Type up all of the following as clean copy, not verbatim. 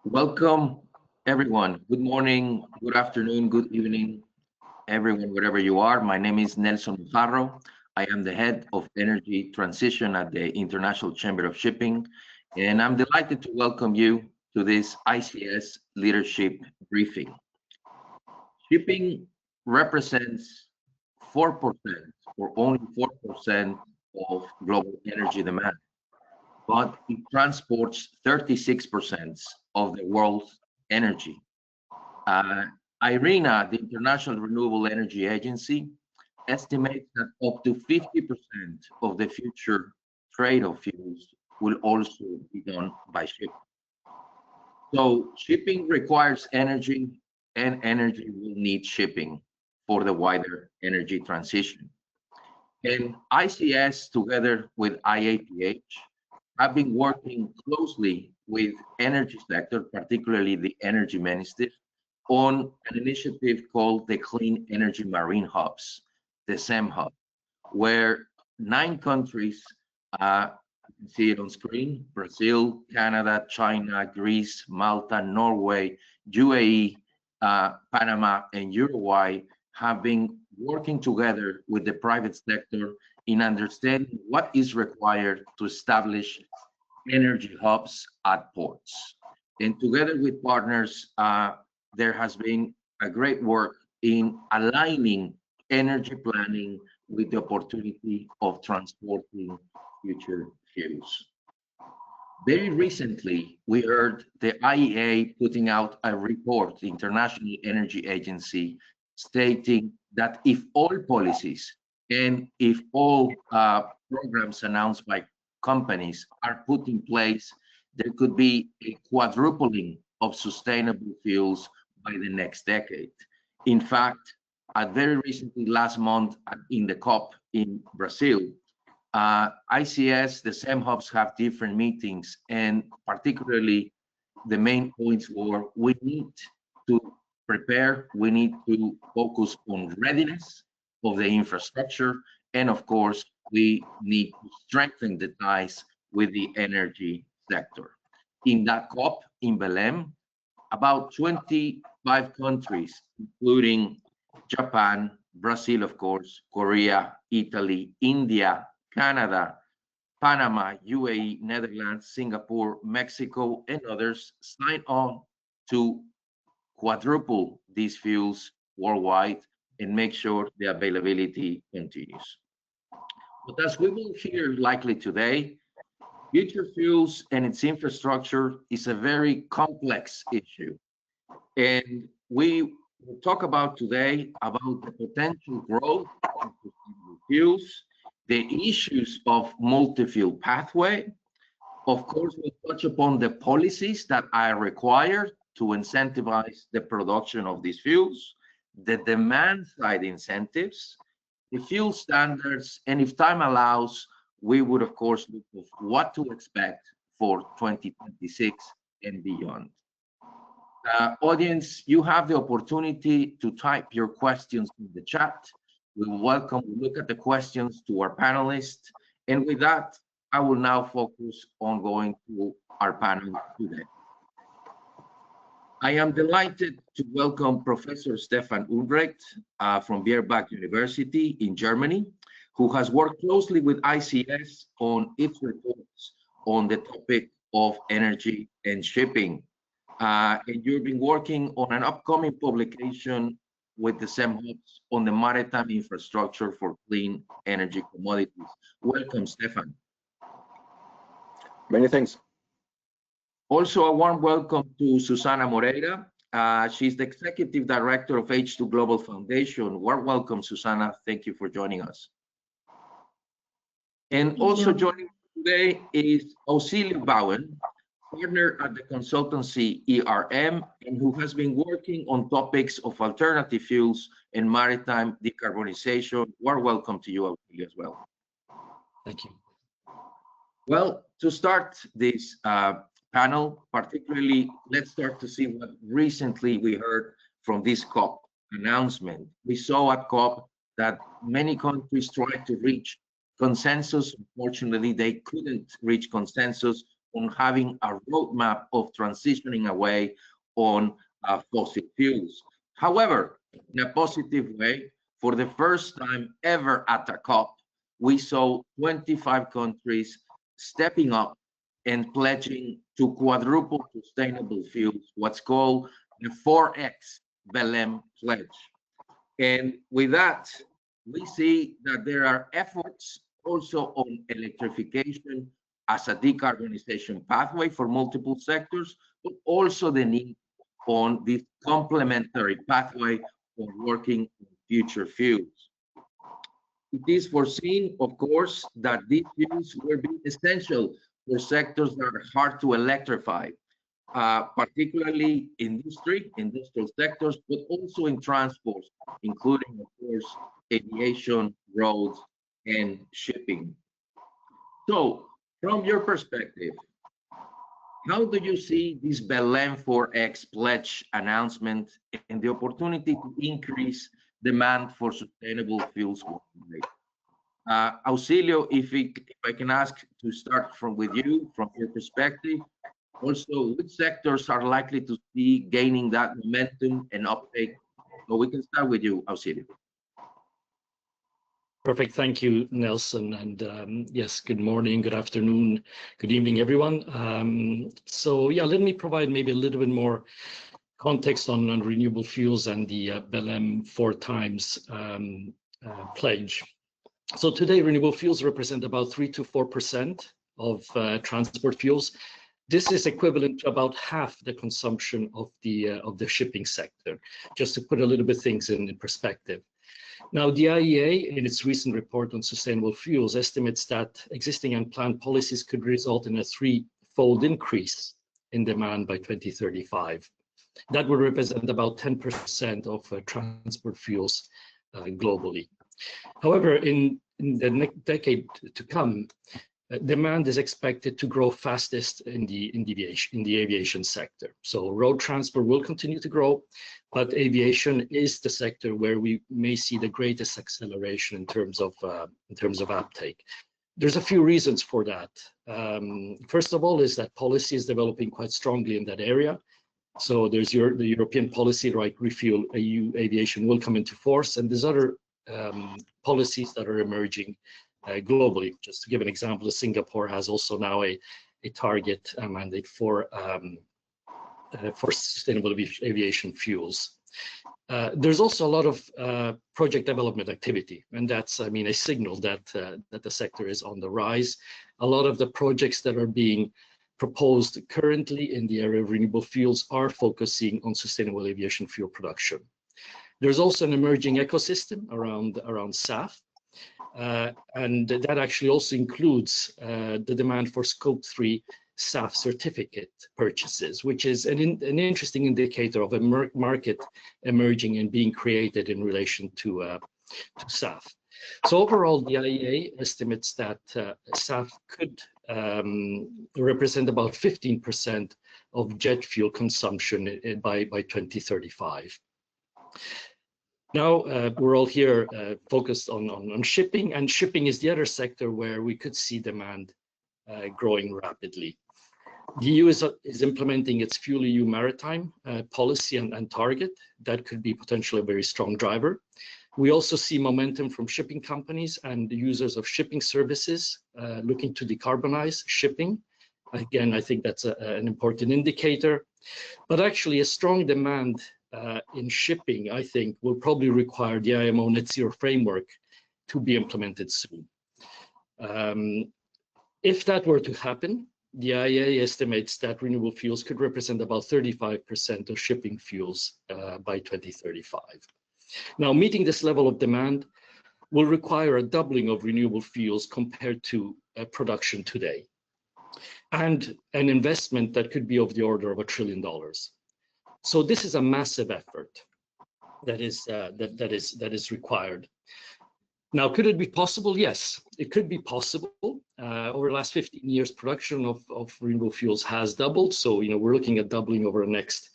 Welcome, everyone. Good morning, good afternoon, good evening, everyone, wherever you are. My name is Nelson Mujarro. I am the head of energy transition at the International Chamber of Shipping, and I'm delighted to welcome you to this ICS leadership briefing. Shipping represents 4% or only 4% of global energy demand, but it transports 36% of the world's energy. Uh, IRENA, the International Renewable Energy Agency, estimates that up to 50% of the future trade of fuels will also be done by shipping. So shipping requires energy, and energy will need shipping for the wider energy transition. And ICS, together with IAPH, have been working closely with energy sector, particularly the energy minister, on an initiative called the Clean Energy Marine Hubs, the SEM Hub, where 9 countries, you can see it on screen, Brazil, Canada, China, Greece, Malta, Norway, UAE, Panama, and Uruguay have been working together with the private sector in understanding what is required to establish energy hubs at ports. And together with partners, there has been a great work in aligning energy planning with the opportunity of transporting future fuels. Very recently, we heard the IEA putting out a report, the International Energy Agency, stating that if all policies and if all programs announced by companies are put in place, there could be a quadrupling of sustainable fuels by the next decade. In fact, very recently, last month in the COP in Brazil, ICS, the SEM hubs have different meetings, and particularly the main points were we need to prepare, we need to focus on readiness of the infrastructure, and of course, we need to strengthen the ties with the energy sector. In that COP in Belém, about 25 countries, including Japan, Brazil, of course, Korea, Italy, India, Canada, Panama, UAE, Netherlands, Singapore, Mexico, and others signed on to quadruple these fuels worldwide and make sure the availability continues. But as we will hear likely today, future fuels and its infrastructure is a very complex issue. And we will talk about today about the potential growth of sustainable fuels, the issues of multi-fuel pathway. Of course, we'll touch upon the policies that are required to incentivize the production of these fuels, the demand side incentives, the fuel standards, and if time allows, we would, of course, look at what to expect for 2026 and beyond. Audience, you have the opportunity to type your questions in the chat. We will look at the questions to our panelists. And with that, I will now focus on going to our panel today. I am delighted to welcome Professor Stefan Ulbrecht from Bierbach University in Germany, who has worked closely with ICS on its reports on the topic of energy and shipping. And you've been working on an upcoming publication with the SEM hubs on the maritime infrastructure for clean energy commodities. Welcome, Stefan. Many thanks. Also, a warm welcome to Susana Moreira. She's the Executive Director of H2 Global Foundation. Warm welcome, Susana. Thank you for joining us. And also joining today is Auxilio Bowen, partner at the consultancy ERM, and who has been working on topics of alternative fuels and maritime decarbonization. Warm welcome to you, Auxilio, as well. Thank you. Well, to start this panel, particularly, let's start to see what recently we heard from this COP announcement. We saw at COP that many countries tried to reach consensus. Unfortunately, they couldn't reach consensus on having a roadmap of transitioning away on fossil fuels. However, in a positive way, for the first time ever at a COP, we saw 25 countries stepping up and pledging to quadruple sustainable fuels, what's called the 4X Belém pledge. And with that, we see that there are efforts also on electrification as a decarbonization pathway for multiple sectors, but also the need on this complementary pathway for working on future fuels. It is foreseen, of course, that these fuels will be essential for sectors that are hard to electrify, particularly industrial sectors, but also in transport, including, of course, aviation, roads, and shipping. So, from your perspective, how do you see this Belém 4X pledge announcement and the opportunity to increase demand for sustainable fuels worldwide? Auxilio, if I can ask to start with you, from your perspective, also, which sectors are likely to see gaining that momentum and uptake? So we can start with you, Auxilio. Perfect. Thank you, Nelson. And yes, good morning, good afternoon, good evening, everyone. So yeah, let me provide maybe a little bit more context on renewable fuels and the Belém 4x pledge. So today, renewable fuels represent about 3 to 4% of transport fuels. This is equivalent to about half the consumption of the shipping sector, just to put a little bit things in perspective. Now, the IEA, in its recent report on sustainable fuels, estimates that existing and planned policies could result in a threefold increase in demand by 2035. That would represent about 10% of transport fuels globally. However, in the next decade to come, demand is expected to grow fastest in the aviation sector. So road transport will continue to grow, but aviation is the sector where we may see the greatest acceleration in terms of uptake. There's a few reasons for that. First of all, is that policy is developing quite strongly in that area. So there's the European policy, right? Refuel EU aviation will come into force, and there's other policies that are emerging globally. Just to give an example, Singapore has also now a target mandate for sustainable aviation fuels. There's also a lot of project development activity, and that's, I mean, a signal that the sector is on the rise. A lot of the projects that are being proposed currently in the area of renewable fuels are focusing on sustainable aviation fuel production. There's also an emerging ecosystem around SAF. And that actually also includes the demand for Scope 3 SAF certificate purchases, which is an interesting indicator of a market emerging and being created in relation to SAF. So overall, the IEA estimates that SAF could represent about 15% of jet fuel consumption by 2035. Now, we're all here focused on shipping, and shipping is the other sector where we could see demand growing rapidly. The EU is implementing its FuelEU Maritime policy and target. That could be potentially a very strong driver. We also see momentum from shipping companies and the users of shipping services looking to decarbonize shipping. Again, I think that's an important indicator. But actually, a strong demand in shipping, I think, will probably require the IMO net zero framework to be implemented soon. If that were to happen, the IEA estimates that renewable fuels could represent about 35% of shipping fuels by 2035. Now, meeting this level of demand will require a doubling of renewable fuels compared to production today, and an investment that could be of the order of $1 trillion. So this is a massive effort that is required. Now, could it be possible? Yes, it could be possible. Over the last 15 years, production of renewable fuels has doubled. So, you know, we're looking at doubling over the next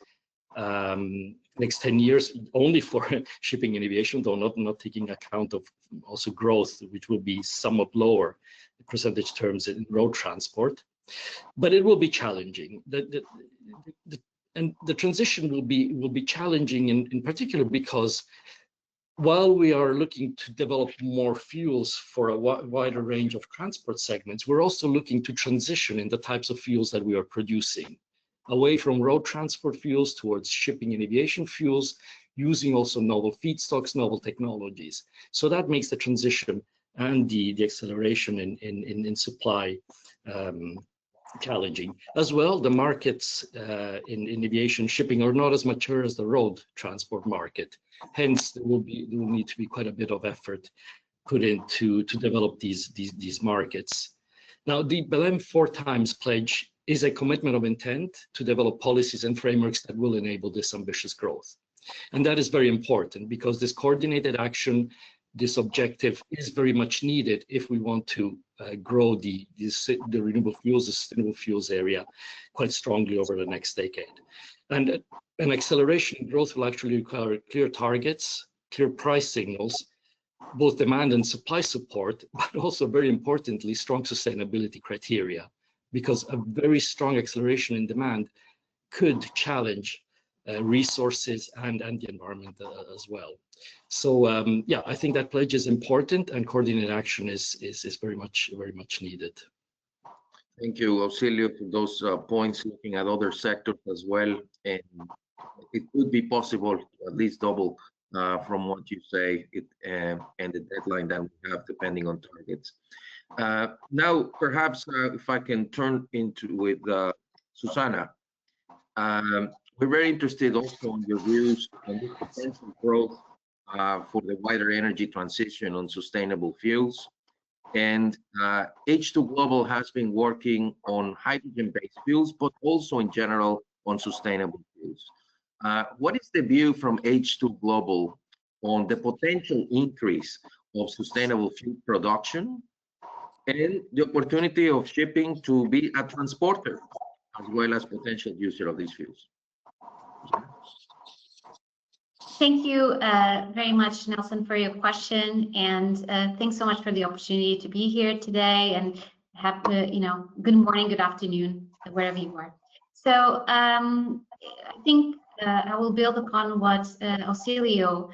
10 years, only for shipping and aviation, though not taking account of also growth, which will be somewhat lower in percentage terms in road transport. But it will be challenging. And the transition will be challenging in particular because while we are looking to develop more fuels for a wider range of transport segments, we're also looking to transition in the types of fuels that we are producing, away from road transport fuels towards shipping and aviation fuels, using also novel feedstocks, novel technologies. So that makes the transition and the acceleration in supply challenging. As well, the markets in aviation shipping are not as mature as the road transport market. Hence, there will need to be quite a bit of effort put into to develop these markets. Now, the Belém 4x pledge is a commitment of intent to develop policies and frameworks that will enable this ambitious growth. And that is very important because this coordinated action, this objective is very much needed if we want to grow the renewable fuels, the sustainable fuels area quite strongly over the next decade. And an acceleration in growth will actually require clear targets, clear price signals, both demand and supply support, but also very importantly, strong sustainability criteria, because a very strong acceleration in demand could challenge resources and the environment as well. So yeah, I think that pledge is important, and coordinated action is very much needed. Thank you, Auxilio, for those points, looking at other sectors as well. And it could be possible to at least double from what you say, and the deadline that we have, depending on targets. Now, perhaps if I can turn with Susana. We're very interested also in your views on the potential growth for the wider energy transition on sustainable fuels. And H2 Global has been working on hydrogen-based fuels, but also in general on sustainable fuels. What is the view from H2 Global on the potential increase of sustainable fuel production and the opportunity of shipping to be a transporter as well as potential user of these fuels? Thank you very much, Nelson, for your question, and thanks so much for the opportunity to be here today. And have good morning, good afternoon, wherever you are. So I think I will build upon what Auxilio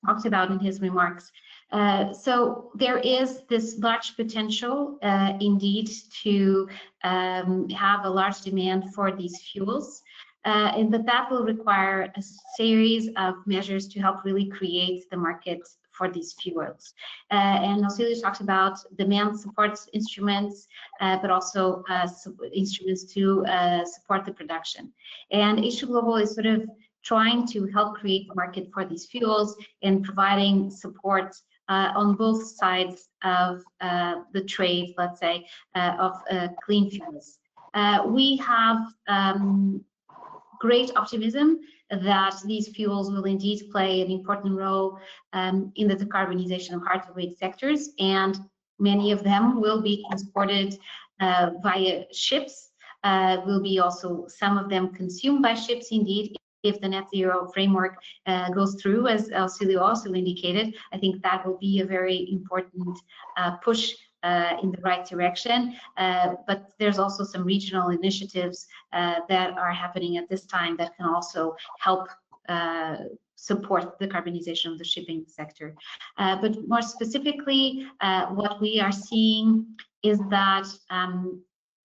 talked about in his remarks. So there is this large potential indeed to have a large demand for these fuels. And that will require a series of measures to help really create the market for these fuels. And Auxilio talked about demand support instruments, but also instruments to support the production. And H2 Global is sort of trying to help create the market for these fuels and providing support on both sides of the trade, let's say, of clean fuels. We have great optimism that these fuels will indeed play an important role in the decarbonization of hard-to-abate sectors, and many of them will be transported via ships. Will be also some of them consumed by ships, indeed, if the net zero framework goes through, as Auxilio also indicated. I think that will be a very important push in the right direction, but there's also some regional initiatives that are happening at this time that can also help support the decarbonization of the shipping sector. But more specifically, what we are seeing is that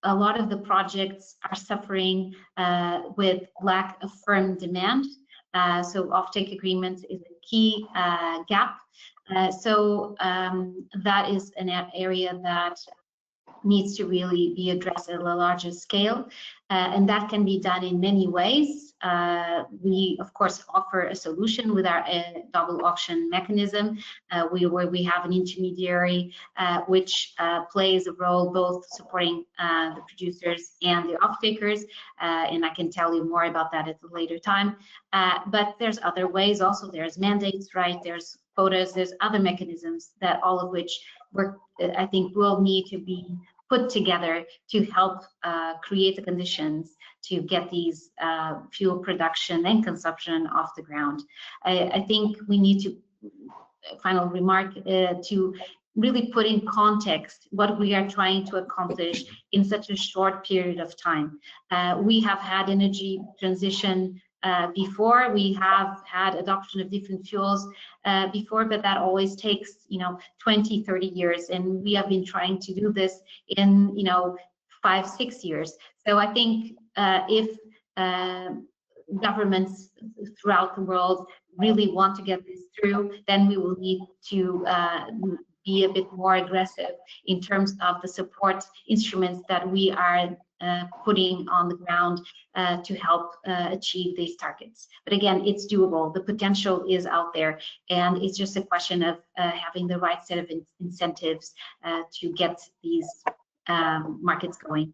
a lot of the projects are suffering with lack of firm demand. So offtake agreements is a key gap. So that is an area that needs to really be addressed at a larger scale, and that can be done in many ways. We, of course, offer a solution with our double auction mechanism, where we have an intermediary which plays a role both supporting the producers and the off-takers, and I can tell you more about that at a later time. But there's other ways also. There's mandates, right? There's quotas, there's other mechanisms that all of which I think will need to be put together to help create the conditions to get these fuel production and consumption off the ground. I think we need to, final remark, to really put in context what we are trying to accomplish in such a short period of time. We have had energy transition before, we have had adoption of different fuels before, but that always takes 20, 30 years, and we have been trying to do this in 5-6 years. So I think if governments throughout the world really want to get this through, then we will need to be a bit more aggressive in terms of the support instruments that we are putting on the ground to help achieve these targets. But again, it's doable. The potential is out there, and it's just a question of having the right set of incentives to get these markets going.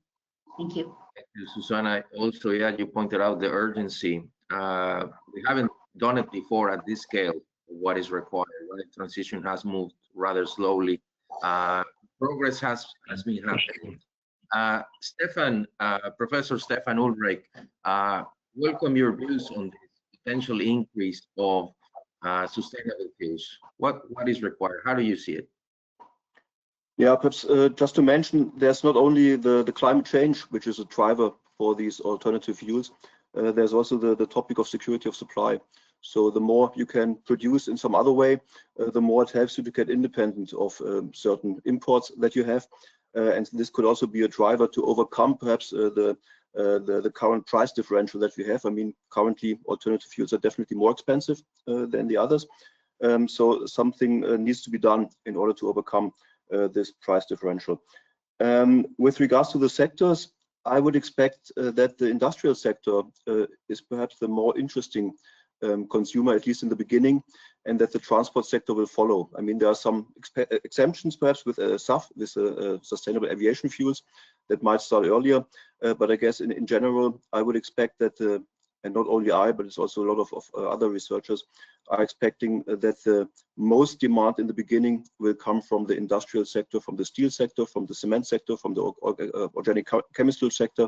Thank you. Thank you, Susana. Also, yeah, you pointed out the urgency. We haven't done it before at this scale, what is required, right? Transition has moved rather slowly. Progress has been happening. Stefan, Professor Stefan Ulrich, welcome your views on this potential increase of sustainable fuels. What is required? How do you see it? Yeah, perhaps just to mention, there's not only the climate change, which is a driver for these alternative fuels, there's also the topic of security of supply. So the more you can produce in some other way, the more it helps you to get independent of certain imports that you have. And this could also be a driver to overcome perhaps the current price differential that we have. I mean, currently alternative fuels are definitely more expensive than the others. So something needs to be done in order to overcome this price differential. With regards to the sectors, I would expect that the industrial sector is perhaps the more interesting consumer, at least in the beginning, and that the transport sector will follow. I mean, there are some exemptions perhaps with SAF, with sustainable aviation fuels, that might start earlier. But I guess in general, I would expect that, and not only I, but it's also a lot of other researchers are expecting that the most demand in the beginning will come from the industrial sector, from the steel sector, from the cement sector, from the organic chemical sector,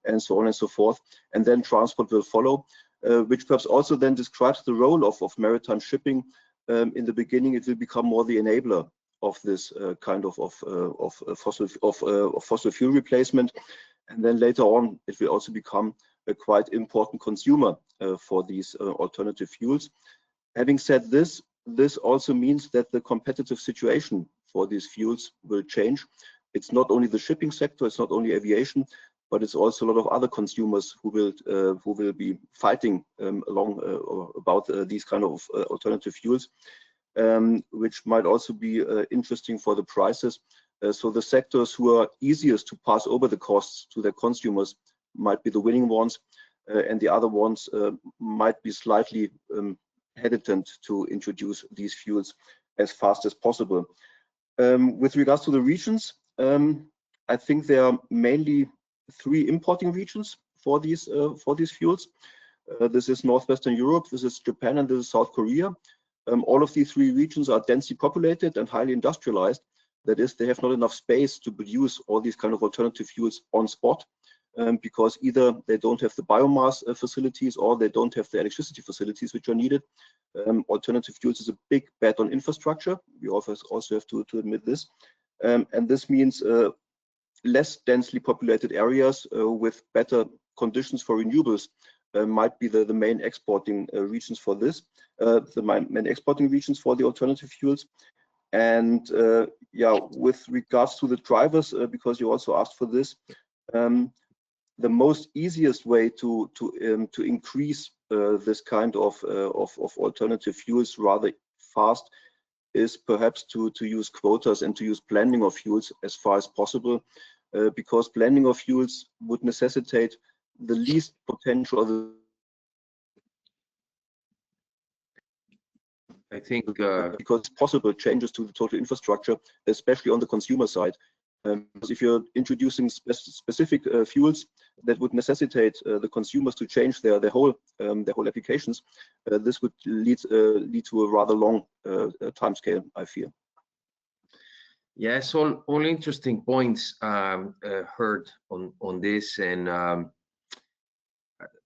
and so on and so forth. And then transport will follow. Which perhaps also then describes the role of maritime shipping. In the beginning, it will become more the enabler of this kind of fossil fuel replacement, and then later on, it will also become a quite important consumer for these alternative fuels. Having said this, this also means that the competitive situation for these fuels will change. It's not only the shipping sector, it's not only aviation, but it's also a lot of other consumers who will be fighting about these kind of alternative fuels, which might also be interesting for the prices. So the sectors who are easiest to pass over the costs to their consumers might be the winning ones, and the other ones might be slightly hesitant to introduce these fuels as fast as possible. With regards to the regions, I think there are mainly 3 importing regions for these fuels. This is Northwestern Europe, this is Japan, and this is South Korea. All of these 3 regions are densely populated and highly industrialized. That is, they have not enough space to produce all these kind of alternative fuels on spot, because either they don't have the biomass facilities or they don't have the electricity facilities which are needed. Alternative fuels is a big bet on infrastructure. We also have to admit this. And this means less densely populated areas with better conditions for renewables might be the main exporting regions for this, the main exporting regions for the alternative fuels. And yeah, with regards to the drivers, because you also asked for this, the most easiest way to increase this kind of alternative fuels rather fast is perhaps to use quotas and to use blending of fuels as far as possible, because blending of fuels would necessitate the least potential. I think because possible changes to the total infrastructure, especially on the consumer side. Because if you're introducing specific fuels that would necessitate the consumers to change their whole applications, this would lead to a rather long time scale, I fear. yes, all interesting points heard on this, and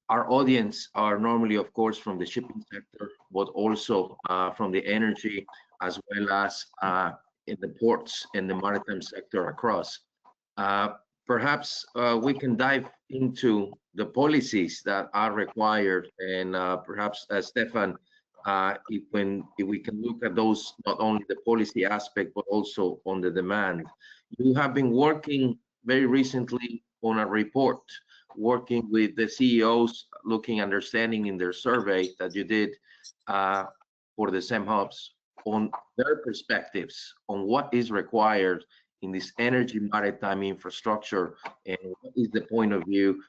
our audience are normally, of course, from the shipping sector, but also from the energy, as well as in the ports and the maritime sector across. Perhaps we can dive into the policies that are required, and perhaps Stefan, if we can look at those, not only the policy aspect but also on the demand. You have been working very recently on a report, working with the CEOs, looking, understanding in their survey that you did for the SEM hubs on their perspectives on what is required in this energy maritime infrastructure, and what is the point of view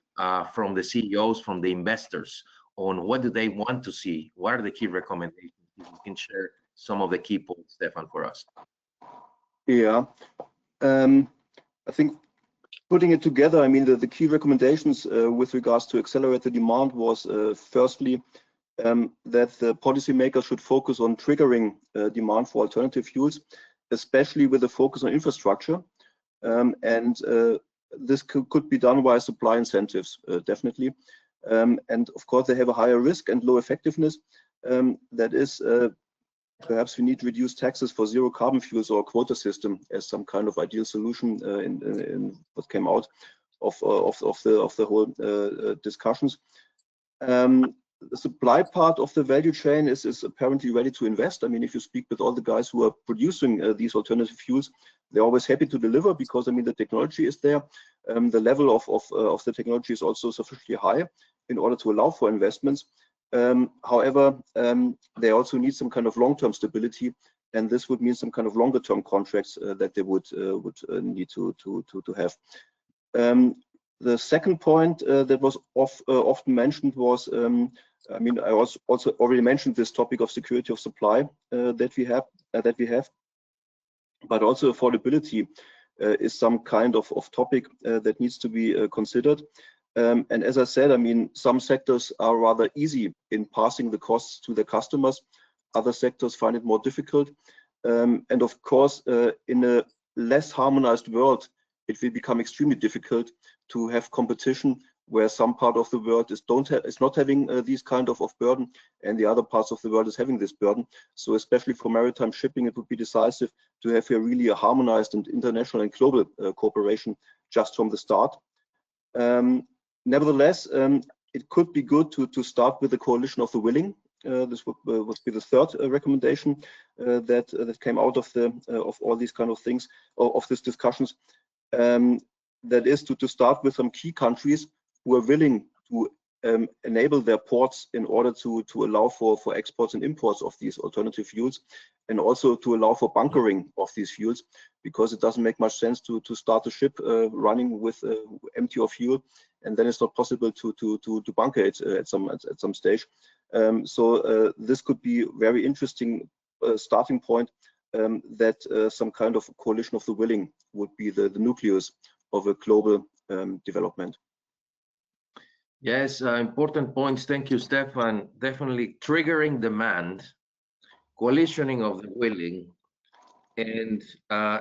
from the CEOs, from the investors, on what do they want to see? What are the key recommendations? If you can share some of the key points, Stefan, for us. Yeah, I think putting it together, I mean, the key recommendations with regards to accelerate the demand was firstly, that the policymakers should focus on triggering demand for alternative fuels, especially with a focus on infrastructure. This could be done via supply incentives, definitely. And of course, they have a higher risk and low effectiveness. That is, perhaps we need reduced taxes for zero carbon fuels or a quota system as some kind of ideal solution in what came out of the whole discussions. The supply part of the value chain is apparently ready to invest. I mean, if you speak with all the guys who are producing these alternative fuels, they're always happy to deliver because, I mean, the technology is there. The level of the technology is also sufficiently high in order to allow for investments. However, they also need some kind of long-term stability, and this would mean some kind of longer-term contracts that they would need to have. The second point that was often mentioned was, I mean, I also already mentioned this topic of security of supply that we have, but also affordability is some kind of topic that needs to be considered. And as I said, I mean, some sectors are rather easy in passing the costs to their customers. Other sectors find it more difficult. And of course, in a less harmonized world, it will become extremely difficult to have competition where some part of the world is not having these kind of burden, and the other parts of the world is having this burden. So especially for maritime shipping, it would be decisive to have here really a harmonized and international and global cooperation just from the start. Nevertheless, it could be good to start with the coalition of the willing. This would be the third recommendation that came out of all these kind of things, of these discussions. That is to start with some key countries who are willing to enable their ports in order to allow for exports and imports of these alternative fuels, and also to allow for bunkering of these fuels, because it doesn't make much sense to start a ship running with empty of fuel, and then it's not possible to bunker it at some stage. So this could be very interesting starting point, that some kind of coalition of the willing would be the nucleus of a global development. Yes, important points. Thank you, Stefan. Definitely triggering demand, coalitioning of the willing, and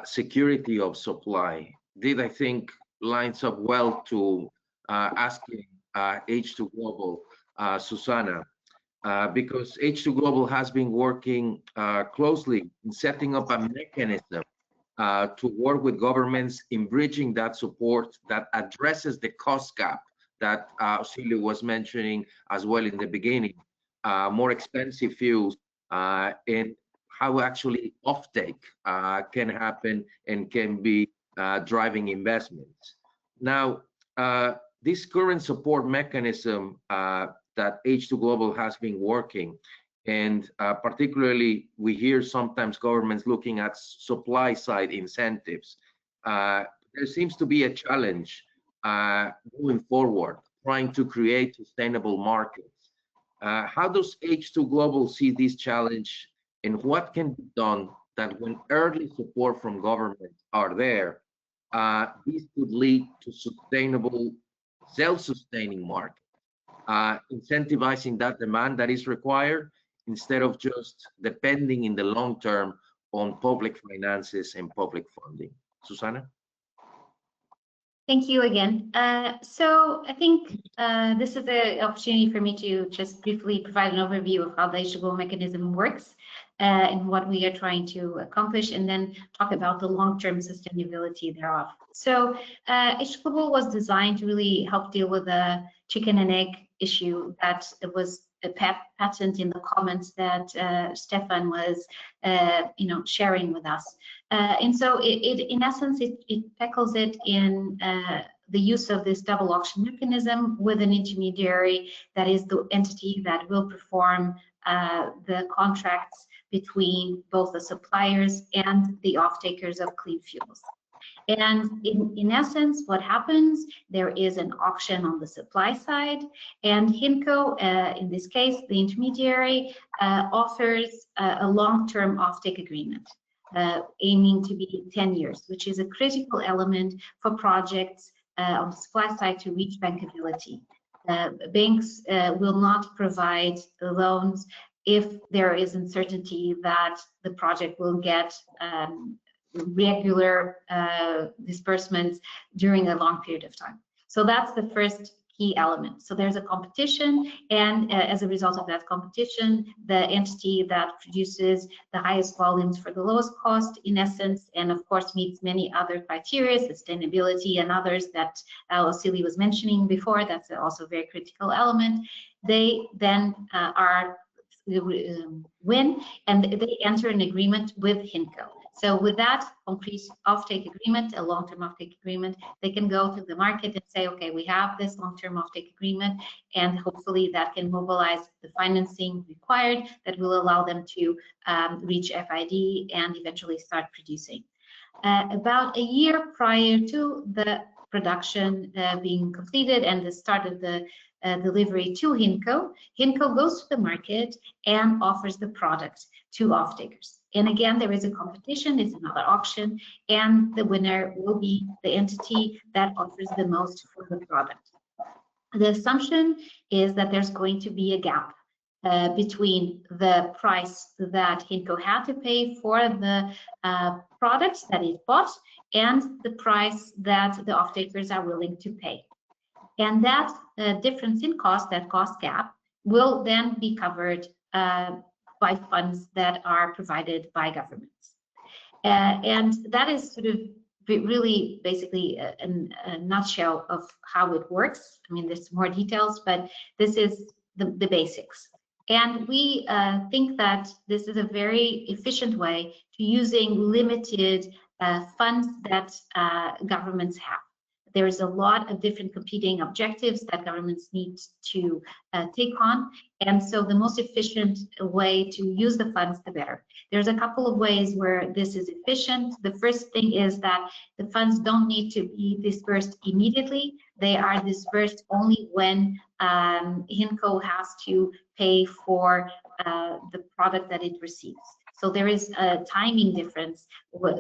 security of supply. I think, lines up well to asking H2 Global, Susana, because H2 Global has been working closely in setting up a mechanism to work with governments in bridging that support that addresses the cost gap that Silvio was mentioning as well in the beginning, more expensive fuels, and how actually offtake can happen and can be driving investments. Now, this current support mechanism that H2 Global has been working, and particularly we hear sometimes governments looking at supply side incentives. There seems to be a challenge going forward, trying to create sustainable markets. How does H2 Global see this challenge, and what can be done that when early support from government are there, this could lead to sustainable, self-sustaining market, incentivizing that demand that is required instead of just depending in the long term on public finances and public funding. Susana? Thank you again. So I think this is the opportunity for me to just briefly provide an overview of how the H2 Global mechanism works. and what we are trying to accomplish, and then talk about the long-term sustainability thereof. So HGlobal was designed to really help deal with the chicken and egg issue that was patent in the comments that Stefan was sharing with us. And so in essence, it tackles it in the use of this double auction mechanism with an intermediary that is the entity that will perform the contracts between both the suppliers and the off-takers of clean fuels. And in essence, what happens, there is an auction on the supply side, and HINCO, in this case, the intermediary, offers a long-term offtake agreement, aiming to be 10 years, which is a critical element for projects on the supply side to reach bankability. Banks will not provide loans if there is uncertainty that the project will get regular disbursements during a long period of time. So that's the first key element. So there's a competition, and as a result of that competition, the entity that produces the highest volumes for the lowest cost, in essence, and of course meets many other criteria, sustainability and others that Osili was mentioning before, that's also a very critical element. They then win, and they enter an agreement with HINCO. So with that concrete offtake agreement, a long-term offtake agreement, they can go to the market and say, okay, we have this long-term offtake agreement, and hopefully that can mobilize the financing required that will allow them to reach FID and eventually start producing. About a year prior to the production being completed and the start of the delivery to HINCO, HINCO goes to the market and offers the product to off-takers. And again, there is a competition, it's another auction, and the winner will be the entity that offers the most for the product. The assumption is that there's going to be a gap between the price that HINCO had to pay for the products that it bought and the price that the off-takers are willing to pay. And that difference in cost, that cost gap, will then be covered by funds that are provided by governments. And that is sort of really basically a nutshell of how it works. I mean, there's more details, but this is the basics. And we think that this is a very efficient way to using limited funds that governments have. There's a lot of different competing objectives that governments need to take on. And so the most efficient way to use the funds, the better. There's a couple of ways where this is efficient. The first thing is that the funds don't need to be dispersed immediately. They are dispersed only when HINCO has to pay for the product that it receives. So there is a timing difference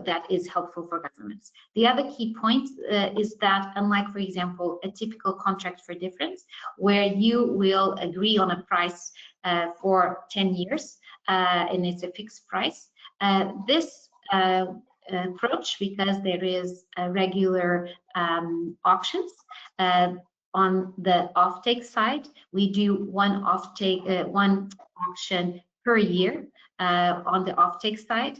that is helpful for governments. The other key point is that, unlike, for example, a typical contract for difference, where you will agree on a price for 10 years and it's a fixed price, this approach, because there is regular auctions, on the offtake side, we do one auction per year on the offtake side,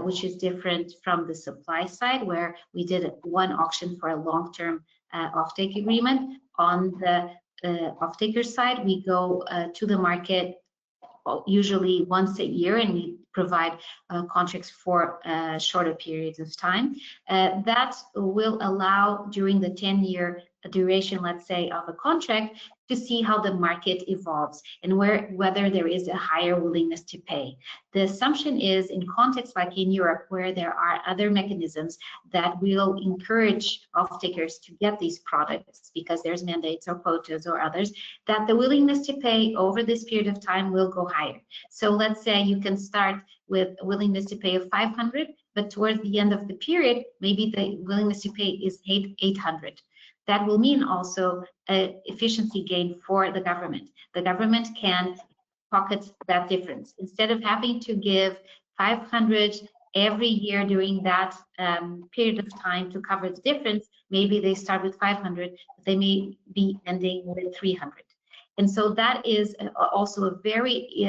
which is different from the supply side, where we did one auction for a long-term offtake agreement. On the off-taker side, we go to the market usually once a year, and we provide contracts for shorter periods of time. That will allow, during the 10-year duration, let's say, of a contract, to see how the market evolves and whether there is a higher willingness to pay. The assumption is, in contexts like in Europe, where there are other mechanisms that will encourage off-takers to get these products because there's mandates or quotas or others, that the willingness to pay over this period of time will go higher. So let's say you can start with a willingness to pay of 500, but towards the end of the period, maybe the willingness to pay is 800. That will mean also an efficiency gain for the government. The government can pocket that difference. Instead of having to give 500 every year during that period of time to cover the difference, maybe they start with 500, but they may be ending with 300. And so that is also a very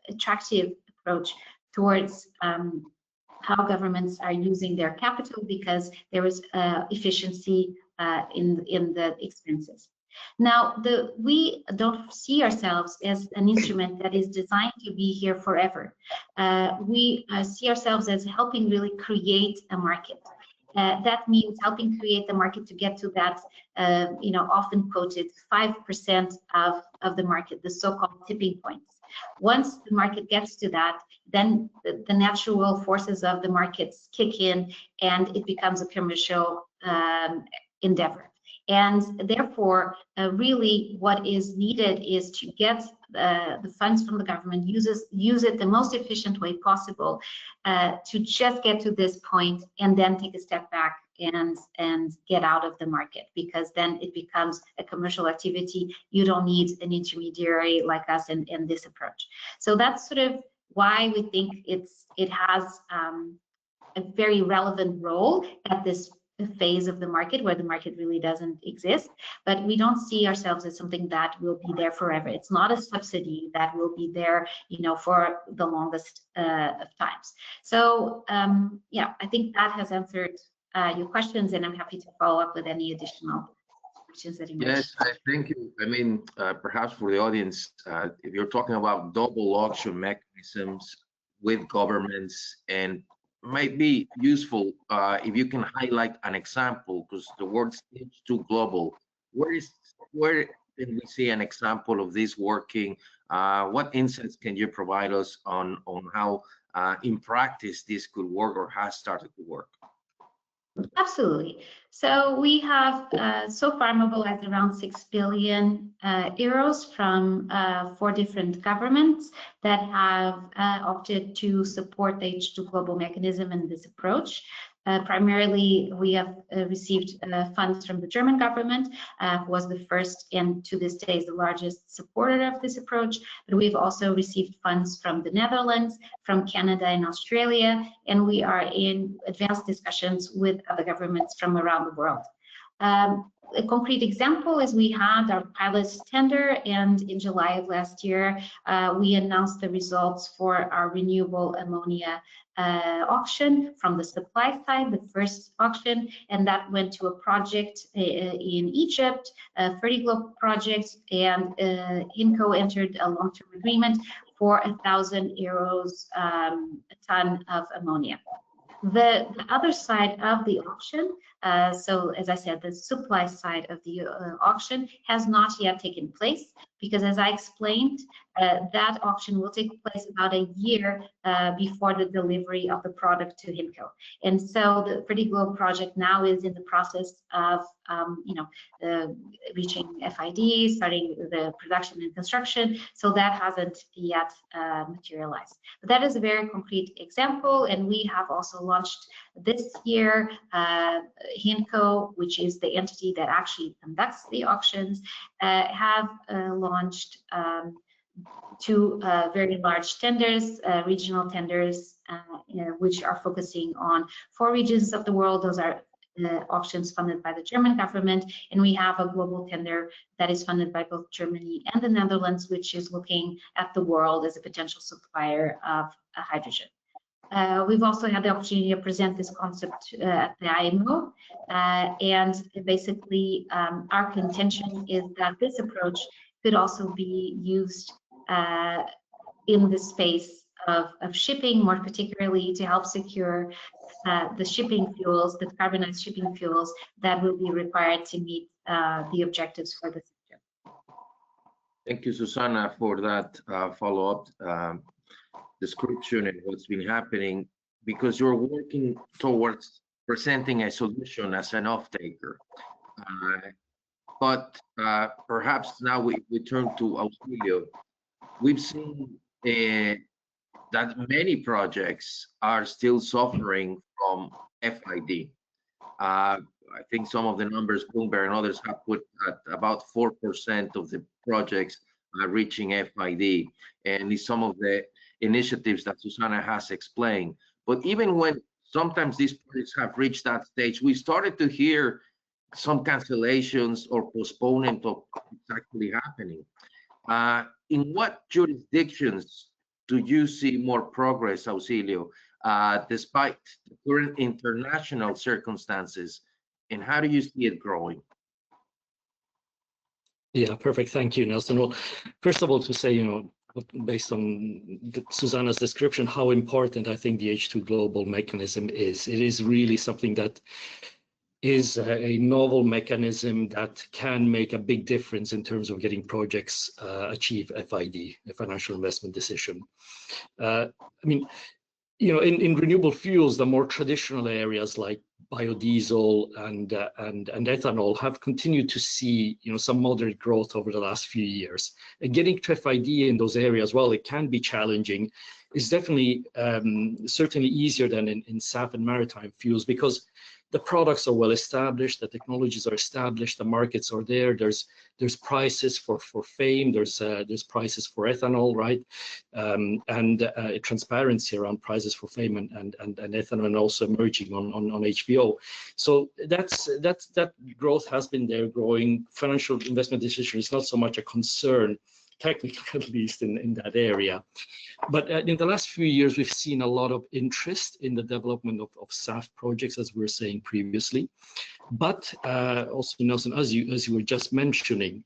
attractive approach towards how governments are using their capital, because there is efficiency in the expenses. Now, we don't see ourselves as an instrument that is designed to be here forever. We see ourselves as helping really create a market. That means helping create the market to get to that, often quoted 5% of the market, the so-called tipping points. Once the market gets to that, then the natural forces of the markets kick in, and it becomes a commercial endeavor. And therefore, really what is needed is to get the funds from the government, use it the most efficient way possible to just get to this point, and then take a step back and get out of the market, because then it becomes a commercial activity. You don't need an intermediary like us in this approach. So that's sort of why we think it has a very relevant role at this phase of the market where the market really doesn't exist, but we don't see ourselves as something that will be there forever. It's not a subsidy that will be there, for the longest of times. So yeah, I think that has answered your questions, and I'm happy to follow up with any additional questions that you might. Yes, thank you. I mean, perhaps for the audience, if you're talking about double auction mechanisms with governments, and might be useful if you can highlight an example, because the word seems too global. Where can we see an example of this working? What insights can you provide us on how in practice this could work or has started to work? Absolutely. So we have so far mobilized around 6 billion euros from 4 different governments that have opted to support the H2 global mechanism and this approach. Primarily, we have received funds from the German government, who was the first and to this day is the largest supporter of this approach. But we've also received funds from the Netherlands, from Canada and Australia, and we are in advanced discussions with other governments from around the world. A concrete example is we had our pilot tender, and in July of last year, we announced the results for our renewable ammonia auction from the supply side, the first auction, and that went to a project in Egypt, a Fertiglobe project, and INCO entered a long-term agreement for 1,000 euros a ton of ammonia. The other side of the auction, so as I said, the supply side of the auction has not yet taken place, because as I explained, that auction will take place about a year before the delivery of the product to HIMCO. And so the Fertiglobe project now is in the process of reaching FID, starting the production and construction. So that hasn't yet materialized. But that is a very concrete example, and we have also launched this year HIMCO, which is the entity that actually conducts the auctions, have launched 2 very large tenders, regional tenders, which are focusing on 4 regions of the world. Those are auctions funded by the German government, and we have a global tender that is funded by both Germany and the Netherlands, which is looking at the world as a potential supplier of hydrogen. We've also had the opportunity to present this concept at the IMO, and basically our contention is that this approach could also be used in the space of shipping, more particularly to help secure the shipping fuels, the carbonized shipping fuels that will be required to meet the objectives for the sector. Thank you, Susana, for that follow-up description and what's been happening, because you're working towards presenting a solution as an off-taker. But perhaps now we turn to Auxilio. We've seen that many projects are still suffering from FID. I think some of the numbers Bloomberg and others have put at about 4% of the projects are reaching FID, and some of the initiatives that Susana has explained. But even when sometimes these projects have reached that stage, we started to hear some cancellations or postponement of what's actually happening. In what jurisdictions do you see more progress, Auxilio, despite the current international circumstances, and how do you see it growing? Yeah, perfect. Thank you, Nelson. Well, first of all, to say, based on Susanna's description, how important I think the H2 global mechanism is. It is really something that is a novel mechanism that can make a big difference in terms of getting projects achieve FID, a financial investment decision. I mean, in renewable fuels, the more traditional areas like biodiesel and ethanol have continued to see, some moderate growth over the last few years. And getting to FID in those areas, while it can be challenging, is definitely certainly easier than in SAF and maritime fuels, because the products are well established, the technologies are established, the markets are there. There's prices for FAME, there's prices for ethanol, right? And transparency around prices for FAME and ethanol, and also emerging on HVO. So that growth has been there, growing. Financial investment decision is not so much a concern, technically at least in that area. But in the last few years, we've seen a lot of interest in the development of SAF projects, as we were saying previously. But also, Nelson, as you were just mentioning,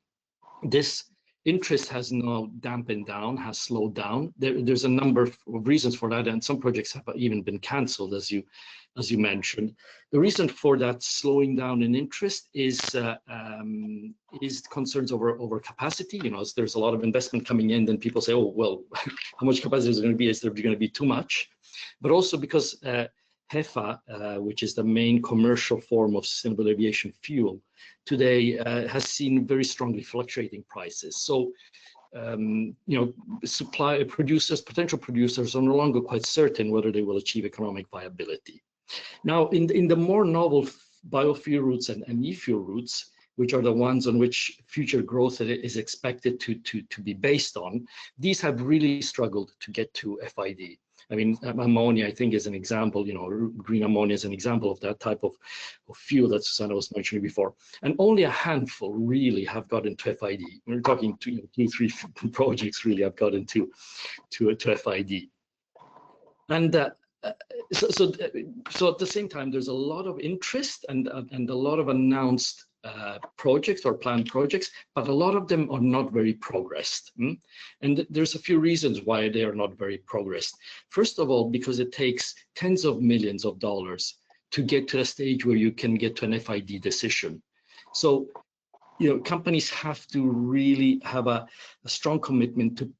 this interest has now dampened down, has slowed down. There's a number of reasons for that, and some projects have even been cancelled, as you mentioned. The reason for that slowing down in interest is concerns over capacity. As there's a lot of investment coming in, then people say, oh, well, how much capacity is there going to be? Is there going to be too much? But also because HEFA, which is the main commercial form of sustainable aviation fuel, today has seen very strongly fluctuating prices. So, potential producers are no longer quite certain whether they will achieve economic viability. Now, in the more novel biofuel routes and e-fuel routes, which are the ones on which future growth is expected to be based on, these have really struggled to get to FID. I mean, ammonia, I think, is an example, green ammonia is an example of that type of fuel that Susanna was mentioning before. And only a handful really have gotten to FID. We're talking 2-3 projects really have gotten to FID. And so at the same time, there's a lot of interest and a lot of announced projects or planned projects, but a lot of them are not very progressed. And there's a few reasons why they are not very progressed. First of all, because it takes tens of millions of dollars to get to a stage where you can get to an FID decision. So, companies have to really have a strong commitment to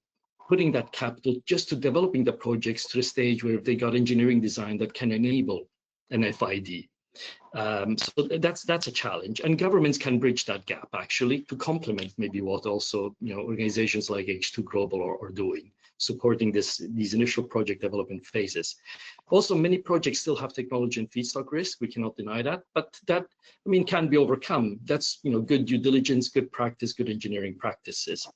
putting that capital just to developing the projects to the stage where they got engineering design that can enable an FID. So that's a challenge, and governments can bridge that gap actually to complement maybe what also organizations like H2 Global are doing, supporting these initial project development phases. Also, many projects still have technology and feedstock risk. We cannot deny that, but that can be overcome. That's good due diligence, good practice, good engineering practices.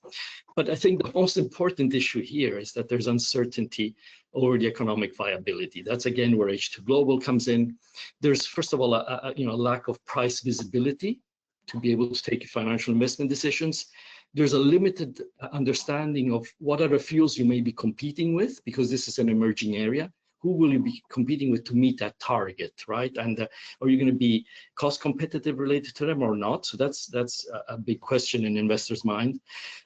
But I think the most important issue here is that there's uncertainty over the economic viability. That's again where H2 Global comes in. There's first of all a lack of price visibility to be able to take financial investment decisions. There's a limited understanding of what other fuels you may be competing with, because this is an emerging area. Who will you be competing with to meet that target, right? And are you going to be cost competitive related to them or not? So that's a big question in investors' mind.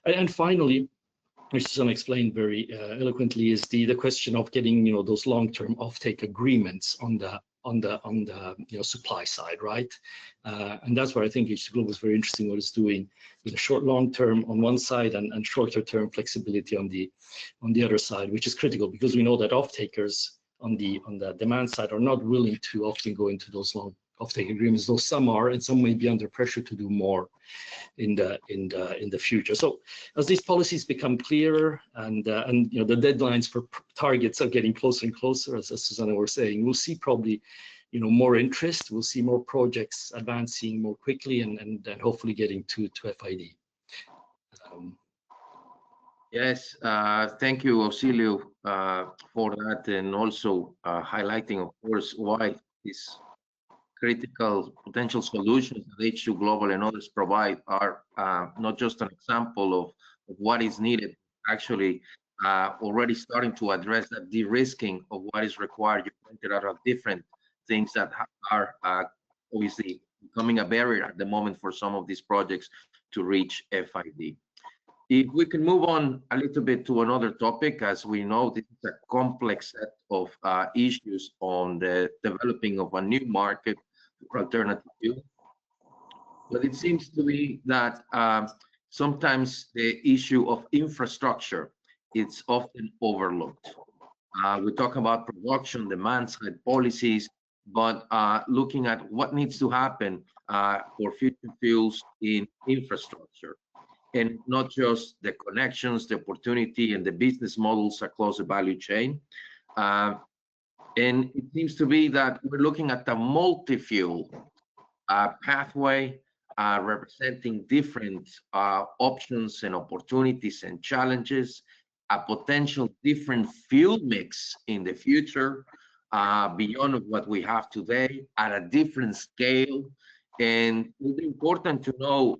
And finally, which Susanna explained very eloquently, is the question of getting those long-term offtake agreements on the supply side, right? And that's where I think H2 Global is very interesting. What it's doing with a long-term on one side and shorter-term flexibility on the other side, which is critical because we know that off-takers on the demand side are not willing to often go into those long offtake agreements, though some are, and some may be under pressure to do more in the future. So as these policies become clearer and the deadlines for targets are getting closer and closer, as Susanna was saying, we'll see probably more interest. We'll see more projects advancing more quickly and hopefully getting to FID. Yes, thank you, Auxilio, for that, and also highlighting, of course, why these critical potential solutions that H2 Global and others provide are not just an example of what is needed, actually already starting to address that de-risking of what is required. You pointed out of different things that are obviously becoming a barrier at the moment for some of these projects to reach FID. If we can move on a little bit to another topic, as we know, this is a complex set of issues on the developing of a new market for alternative fuel. But it seems to be that sometimes the issue of infrastructure, it's often overlooked. We talk about production, demand side policies, but looking at what needs to happen for future fuels in infrastructure, and not just the connections, the opportunity, and the business models across the value chain. And it seems to be that we're looking at a multi-fuel pathway representing different options and opportunities and challenges, a potential different fuel mix in the future beyond what we have today at a different scale. And it's important to know,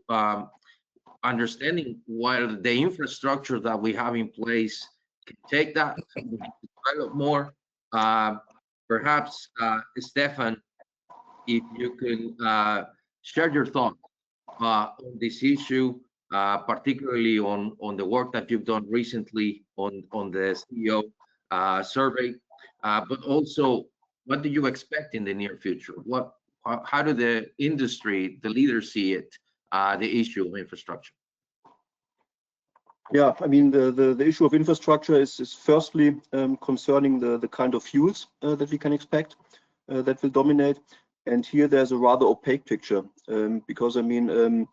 understanding while the infrastructure that we have in place can take that, develop more. Perhaps, Stefan, if you can share your thoughts on this issue, particularly on the work that you've done recently on the CEO survey, but also what do you expect in the near future? How do the industry, the leaders see it, the issue of infrastructure? Yeah, I mean, the issue of infrastructure is firstly concerning the kind of fuels that we can expect that will dominate. And here there's a rather opaque picture because, I mean,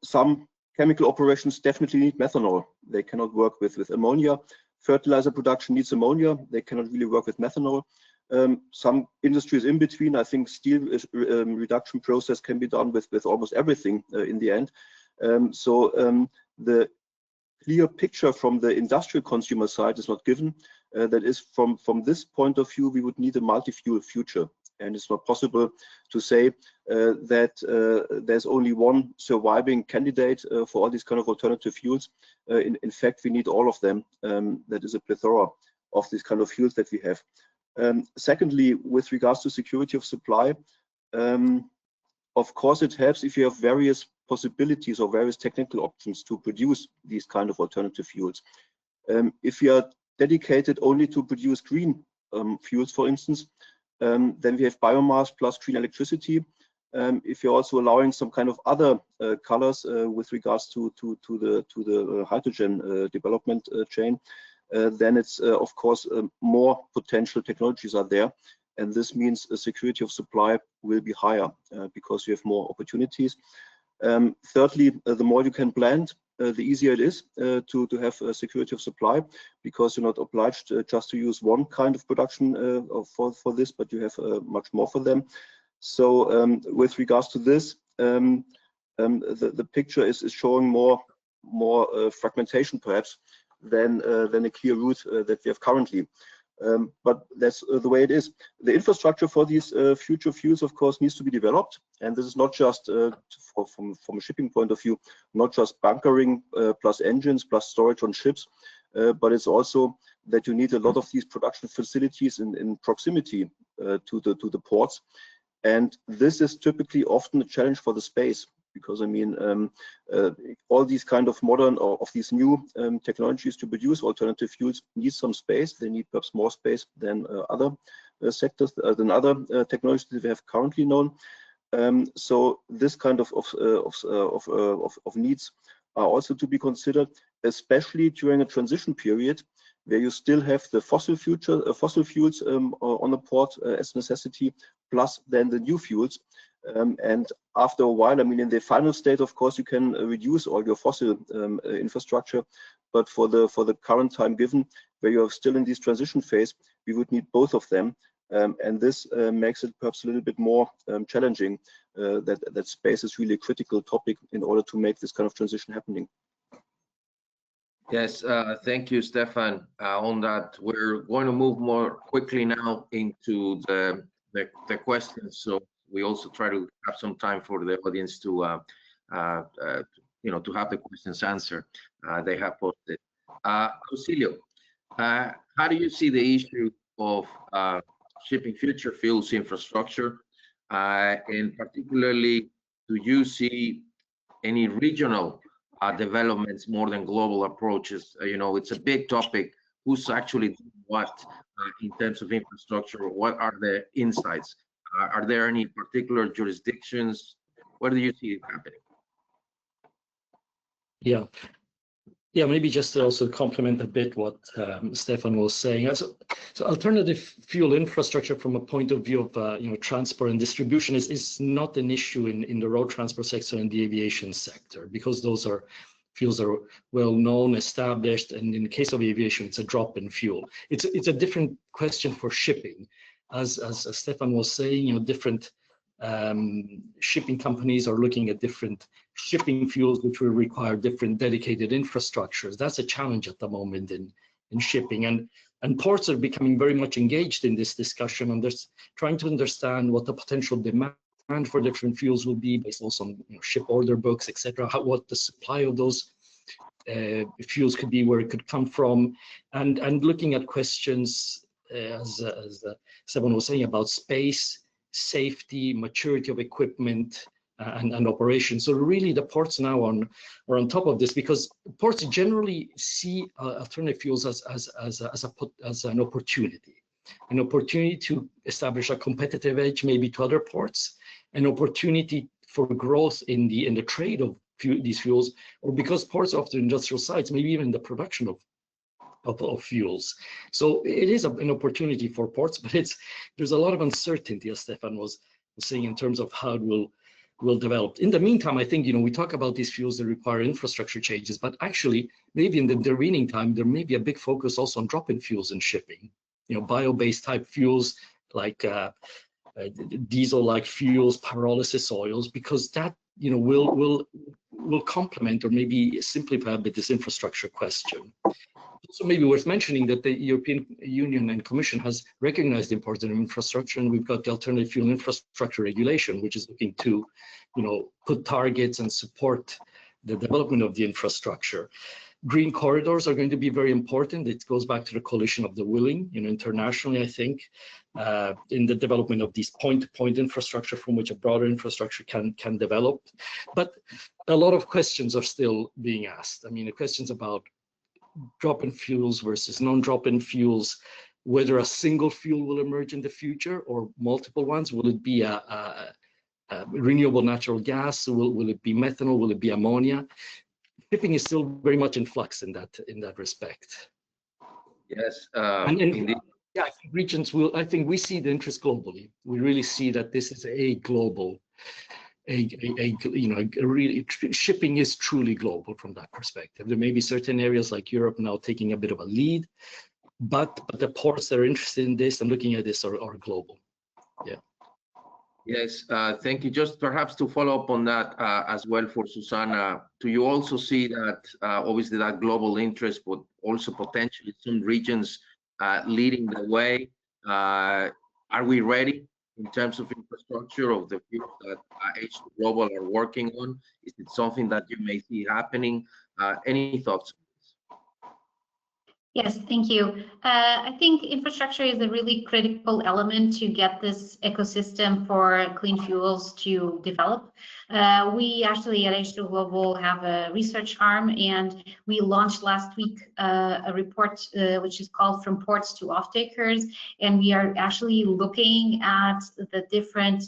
some chemical operations definitely need methanol. They cannot work with ammonia. Fertilizer production needs ammonia. They cannot really work with methanol. Some industries in between, I think steel reduction process can be done with almost everything in the end. So the clear picture from the industrial consumer side is not given. That is, from this point of view, we would need a multi-fuel future. And it's not possible to say that there's only one surviving candidate for all these kind of alternative fuels. In fact, we need all of them. That is a plethora of these kind of fuels that we have. Secondly, with regards to security of supply, of course, it helps if you have various possibilities or various technical options to produce these kind of alternative fuels. If you are dedicated only to produce green fuels, for instance, then we have biomass plus green electricity. If you're also allowing some kind of other colors with regards to the hydrogen development chain, then it's of course more potential technologies are there, and this means the security of supply will be higher because you have more opportunities. Thirdly, the more you can blend, the easier it is to have a security of supply, because you're not obliged just to use one kind of production for this, but you have much more for them. So with regards to this, the picture is showing more fragmentation perhaps than a clear route that we have currently. But that's the way it is. The infrastructure for these future fuels, of course, needs to be developed. And this is not just from a shipping point of view, not just bunkering plus engines plus storage on ships, but it's also that you need a lot of these production facilities in proximity to the ports. And this is typically often a challenge for the space, because I mean, all these kind of modern or of these new technologies to produce alternative fuels need some space. They need perhaps more space than other sectors, than other technologies that we have currently known. So this kind of needs are also to be considered, especially during a transition period where you still have the fossil fuels on the port as necessity, plus then the new fuels. And after a while, I mean, in the final state, of course, you can reduce all your fossil infrastructure, but for the current time given, where you are still in this transition phase, we would need both of them, and this makes it perhaps a little bit more challenging. That space is really a critical topic in order to make this kind of transition happening. Yes, thank you, Stefan. On that, we're going to move more quickly now into the questions. So we also try to have some time for the audience to, to have the questions answered they have posted. Auxilio, how do you see the issue of shipping future fuels infrastructure? And particularly, do you see any regional developments more than global approaches? It's a big topic. Who's actually doing what in terms of infrastructure? What are the insights? Are there any particular jurisdictions? Where do you see it happening? Yeah, maybe just to also complement a bit what Stefan was saying. So alternative fuel infrastructure from a point of view of transport and distribution is not an issue in the road transport sector and the aviation sector, because those fuels are well known, established, and in the case of aviation, it's a drop-in fuel. It's a different question for shipping, as Stefan was saying. Different shipping companies are looking at different shipping fuels, which will require different dedicated infrastructures. That's a challenge at the moment in shipping, and ports are becoming very much engaged in this discussion, and they're trying to understand what the potential demand for different fuels will be based also on ship order books, etc. What the supply of those fuels could be, where it could come from, and looking at questions as Stefan was saying about space, safety, maturity of equipment, and operations. So really the ports now are on top of this, because ports generally see alternative fuels as an opportunity to establish a competitive edge maybe to other ports, an opportunity for growth in the trade of these fuels, or because ports are often industrial sites, maybe even the production of fuels. So it is an opportunity for ports, but there's a lot of uncertainty, as Stefan was saying, in terms of how it will develop. In the meantime, I think we talk about these fuels that require infrastructure changes, but actually maybe in the intervening time there may be a big focus also on drop-in fuels in shipping. Bio-based type fuels like diesel-like fuels, pyrolysis oils, because that will complement or maybe simplify a bit this infrastructure question. Also, maybe worth mentioning that the European Union and Commission has recognized the importance of infrastructure, and we've got the Alternative Fuel Infrastructure Regulation, which is looking to, put targets and support the development of the infrastructure. Green corridors are going to be very important. It goes back to the coalition of the willing, internationally, I think, in the development of these point-to-point infrastructure from which a broader infrastructure can develop. But a lot of questions are still being asked. I mean, the questions about drop-in fuels versus non-drop-in fuels, whether a single fuel will emerge in the future or multiple ones. Will it be a renewable natural gas? Will it be methanol? Will it be ammonia? Shipping is still very much in flux in that respect. Yes, indeed. Yeah, I think we see the interest globally. We really see that this is a global. Really, shipping is truly global from that perspective. There may be certain areas like Europe now taking a bit of a lead, but the ports that are interested in this and looking at this are global. Yeah. Yes, thank you. Just perhaps to follow up on that as well for Susana, do you also see that obviously that global interest, but also potentially some regions leading the way? Are we ready in terms of infrastructure of the fuels that H2 Global are working on? Is it something that you may see happening? Any thoughts? Yes, thank you. I think infrastructure is a really critical element to get this ecosystem for clean fuels to develop. We actually at H2 Global have a research arm, and we launched last week a report which is called From Ports to Off-Takers, and we are actually looking at the different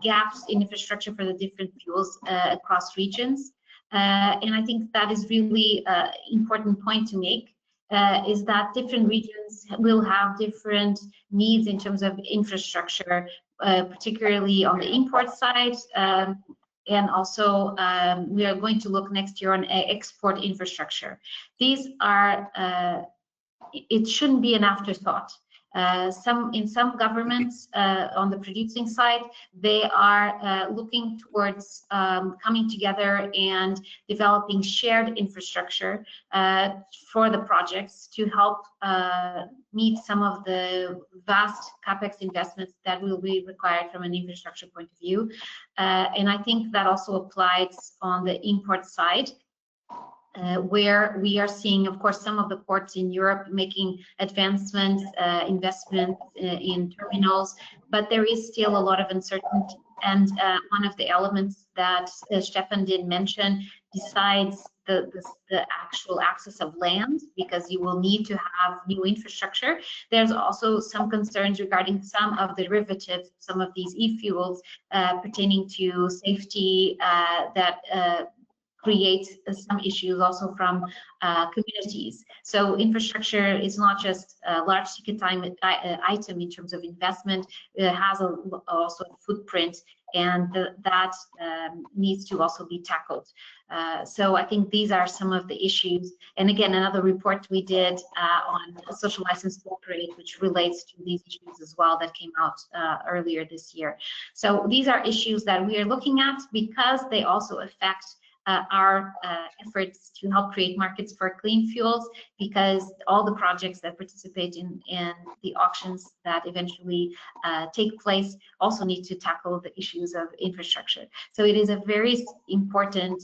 gaps in infrastructure for the different fuels across regions. And I think that is really an important point to make. Is that different regions will have different needs in terms of infrastructure, particularly on the import side, and also we are going to look next year on export infrastructure. These are, it shouldn't be an afterthought. In some governments on the producing side, they are looking towards coming together and developing shared infrastructure for the projects to help meet some of the vast capex investments that will be required from an infrastructure point of view. And I think that also applies on the import side. where we are seeing, of course, some of the ports in Europe making advancements, investments in terminals, but there is still a lot of uncertainty. And one of the elements that Stefan did mention, besides the actual access of land, because you will need to have new infrastructure, there's also some concerns regarding some of the derivatives, some of these e-fuels pertaining to safety that create some issues also from communities. So infrastructure is not just a large ticket item in terms of investment, it has also a footprint, and that needs to also be tackled. So I think these are some of the issues. And again, another report we did on social license to operate, which relates to these issues as well, that came out earlier this year. So these are issues that we are looking at because they also affect our efforts to help create markets for clean fuels, because all the projects that participate in the auctions that eventually take place also need to tackle the issues of infrastructure. So it is a very important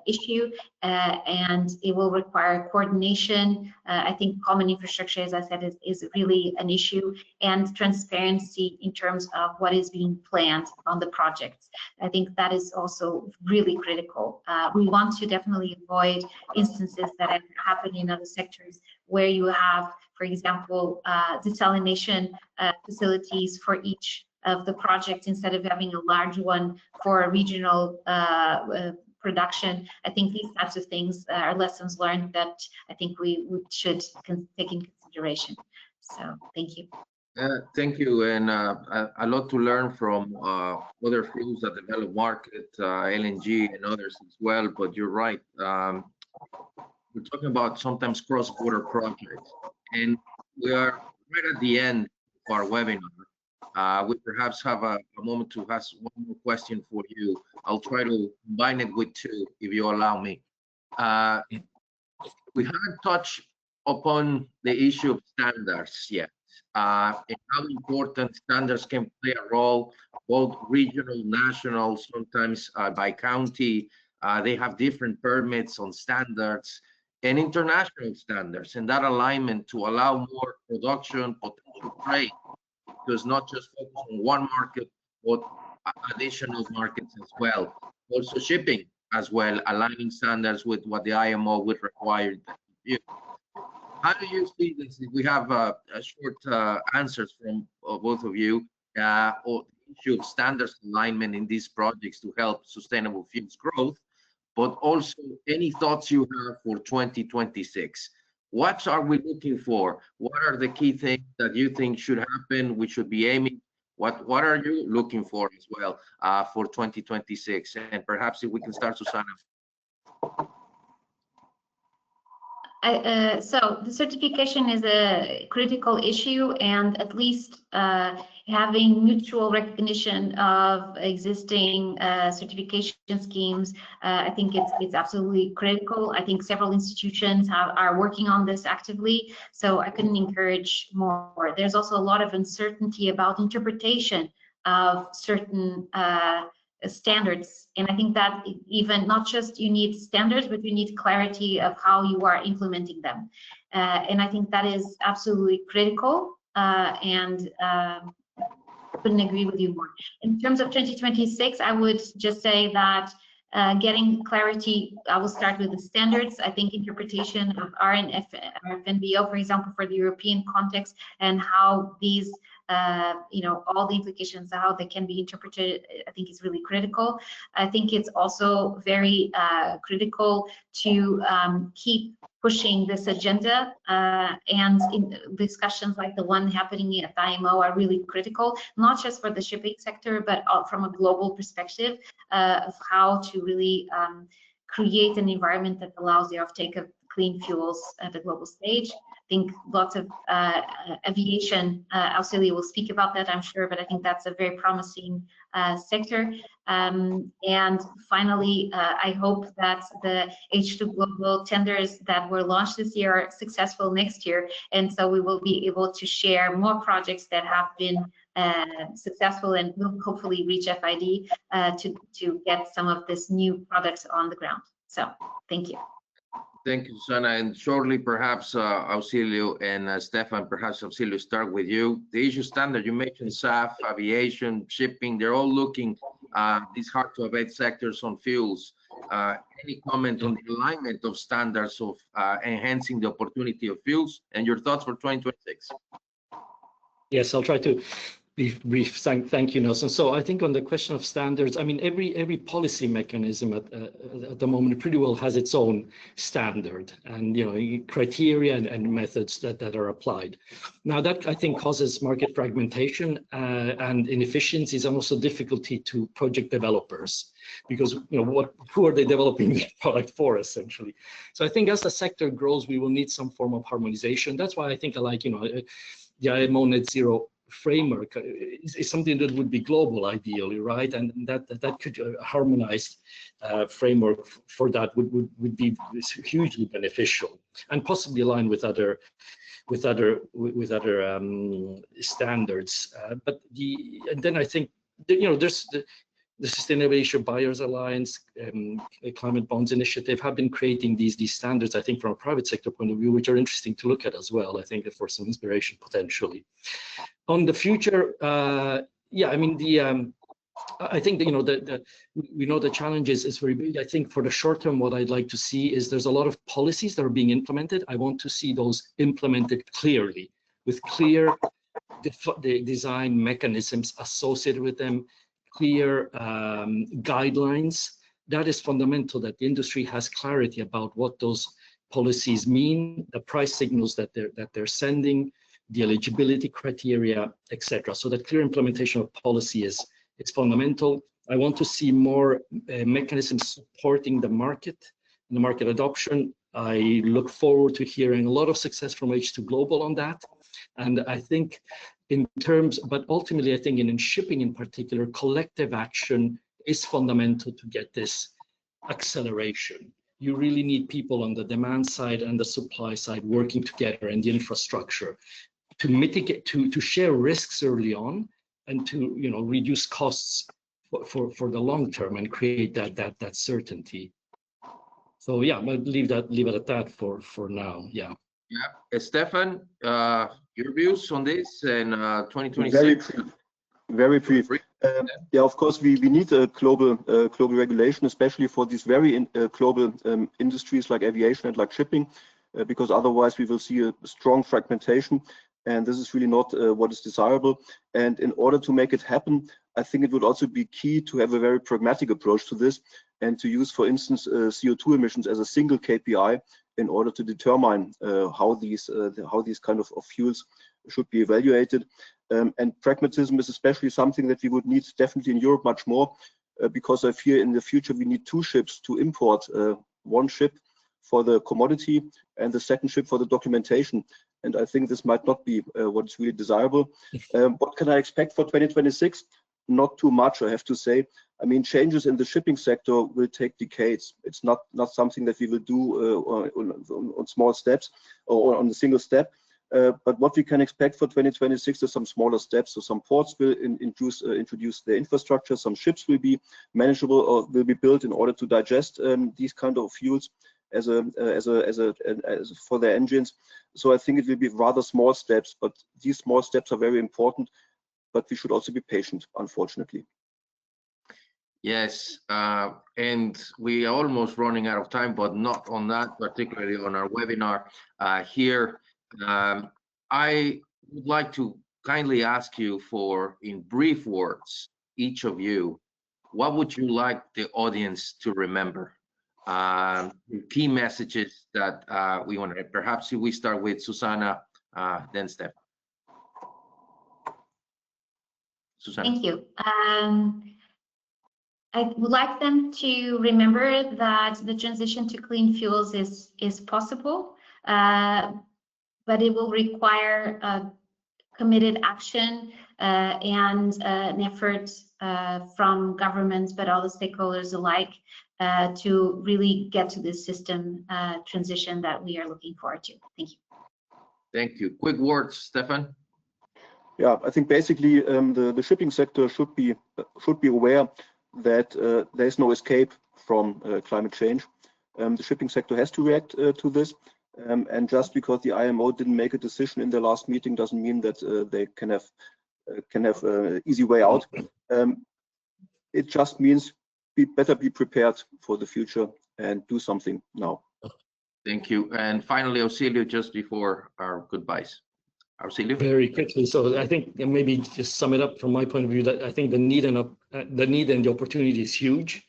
issue, and it will require coordination. I think common infrastructure, as I said, is really an issue, and transparency in terms of what is being planned on the projects. I think that is also really critical. We want to definitely avoid instances that have happened in other sectors where you have, for example, desalination facilities for each of the projects instead of having a large one for a regional production. I think these types of things are lessons learned that I think we should take in consideration. So thank you. Thank you, and a lot to learn from other fuels that develop market, LNG and others as well. But you're right. We're talking about sometimes cross-border projects, and we are right at the end of our webinar. We perhaps have a moment to ask one more question for you. I'll try to combine it with two, if you allow me. We haven't touched upon the issue of standards yet. And how important standards can play a role, both regional, national, sometimes by county. They have different permits on standards and international standards, and that alignment to allow more production, potential trade, because not just focus on one market, but additional markets as well. Also shipping as well, aligning standards with what the IMO would require. How do you see this? We have short answers from both of you, or the issue of standards alignment in these projects to help sustainable fuels growth, but also any thoughts you have for 2026. What are we looking for? What are the key things that you think should happen? We should be aiming. What are you looking for as well for 2026? And perhaps if we can start, Susanna. So the certification is a critical issue, and at least having mutual recognition of existing certification schemes, I think it's absolutely critical. I think several institutions are working on this actively, so I couldn't encourage more. There's also a lot of uncertainty about interpretation of certain standards, and I think that even not just you need standards, but you need clarity of how you are implementing them, and I think that is absolutely critical, and I couldn't agree with you more. In terms of 2026, I would just say that getting clarity, I will start with the standards. I think interpretation of RFNBO, for example, for the European context, and how these all the implications of how they can be interpreted, I think is really critical. I think it's also very critical to keep pushing this agenda, and in discussions like the one happening at IMO are really critical, not just for the shipping sector, but from a global perspective of how to really create an environment that allows the offtake of clean fuels at the global stage. I think lots of aviation, Auxilia will speak about that, I'm sure, but I think that's a very promising sector. And finally, I hope that the H2 Global tenders that were launched this year are successful next year, and so we will be able to share more projects that have been successful and will hopefully reach FID to get some of this new products on the ground. So thank you. Thank you, Susanna. And shortly, perhaps Auxilio and Stefan, perhaps Auxilio, start with you. The issue standard, you mentioned SAF, aviation, shipping, they're all looking these hard to abate sectors on fuels. Any comment on the alignment of standards of enhancing the opportunity of fuels and your thoughts for 2026? Yes, I'll try to be brief. Thank you, Nelson. So I think on the question of standards, I mean, every policy mechanism at the moment pretty well has its own standard and, you know, criteria and methods that are applied. Now that I think causes market fragmentation and inefficiencies and also difficulty to project developers, because, you know, who are they developing the product for, essentially? So I think as the sector grows, we will need some form of harmonization. That's why I think I like, you know, the IMO net zero framework is something that would be global, ideally, right? And that could harmonized framework for that would be hugely beneficial and possibly aligned with other standards. And then I think that, you know, there's the Sustainable Asia Buyers Alliance, Climate Bonds Initiative have been creating these standards, I think, from a private sector point of view, which are interesting to look at as well. I think for some inspiration potentially. On the future, yeah, I mean, I think that, you know, we know the challenges is very big. I think for the short term, what I'd like to see is there's a lot of policies that are being implemented. I want to see those implemented clearly with clear design mechanisms associated with them, clear guidelines. That is fundamental, that the industry has clarity about what those policies mean, the price signals that they're sending, the eligibility criteria, etc. So that clear implementation of policy is fundamental. I want to see more mechanisms supporting the market and the market adoption. I look forward to hearing a lot of success from H2 Global on that. And I think in terms, but ultimately, I think in shipping in particular, collective action is fundamental to get this acceleration. You really need people on the demand side and the supply side working together in the infrastructure to mitigate, to share risks early on, and to, you know, reduce costs for the long term and create that certainty. So yeah, I'll leave it at that for now. Yeah. Yeah, Stefan, your views on this and 2026? Very brief. Yeah, of course, we need a global regulation, especially for these very global industries like aviation and like shipping, because otherwise we will see a strong fragmentation, and this is really not what is desirable. And in order to make it happen, I think it would also be key to have a very pragmatic approach to this and to use, for instance, CO2 emissions as a single KPI in order to determine how these kind of fuels should be evaluated. And pragmatism is especially something that we would need definitely in Europe much more, because I fear in the future we need two ships to import, one ship for the commodity and the second ship for the documentation. And I think this might not be what is really desirable. What can I expect for 2026? Not too much, I have to say. I mean, changes in the shipping sector will take decades. It's not something that we will do on small steps or on a single step. But what we can expect for 2026 is some smaller steps. So some ports will introduce their infrastructure. Some ships will be manageable or will be built in order to digest these kind of fuels as for their engines. So I think it will be rather small steps, but these small steps are very important. But we should also be patient, unfortunately. Yes, and we are almost running out of time, but not on that, particularly on our webinar here. I would like to kindly ask you for, in brief words, each of you, what would you like the audience to remember? Key messages that we want to, perhaps if we start with Susanna, then Steph. Susanna. Thank you. I would like them to remember that the transition to clean fuels is possible, but it will require committed action and an effort from governments, but all the stakeholders alike, to really get to this system transition that we are looking forward to. Thank you. Thank you. Quick words, Stefan. Yeah, I think basically the shipping sector should be aware that there is no escape from climate change. The shipping sector has to react to this. And just because the IMO didn't make a decision in the last meeting doesn't mean that they can have an easy way out. It just means better be prepared for the future and do something now. Thank you. And finally, Auxilio, just before our goodbyes. Auxilio? Very quickly. So I think maybe just sum it up from my point of view, that I think the need and the opportunity is huge.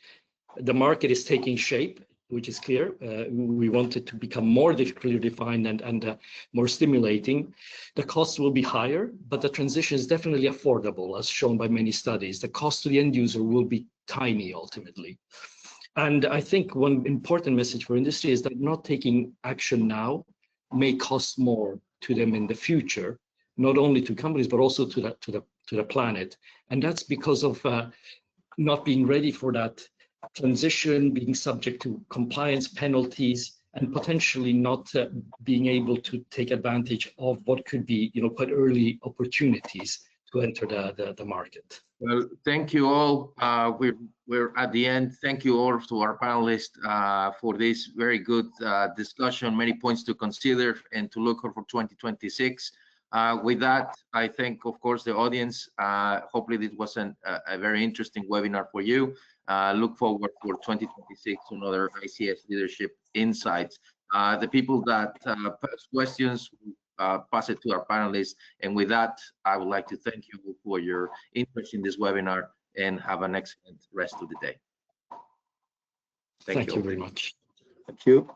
The market is taking shape, which is clear. We want it to become more clearly defined and more stimulating. The costs will be higher, but the transition is definitely affordable, as shown by many studies. The cost to the end user will be tiny ultimately. And I think one important message for industry is that not taking action now may cost more to them in the future, not only to companies, but also to the planet. And that's because of not being ready for that transition, being subject to compliance penalties, and potentially not being able to take advantage of what could be, quite early opportunities to enter the market. Well, thank you all. We're at the end. Thank you all to our panelists for this very good discussion, many points to consider and to look for 2026. With that, I thank, of course, the audience. Hopefully this was a very interesting webinar for you. Look forward for 2026 to another ICS Leadership Insights. The people that pose questions, pass it to our panelists. And with that, I would like to thank you for your interest in this webinar and have an excellent rest of the day. Thank you very much. Thank you.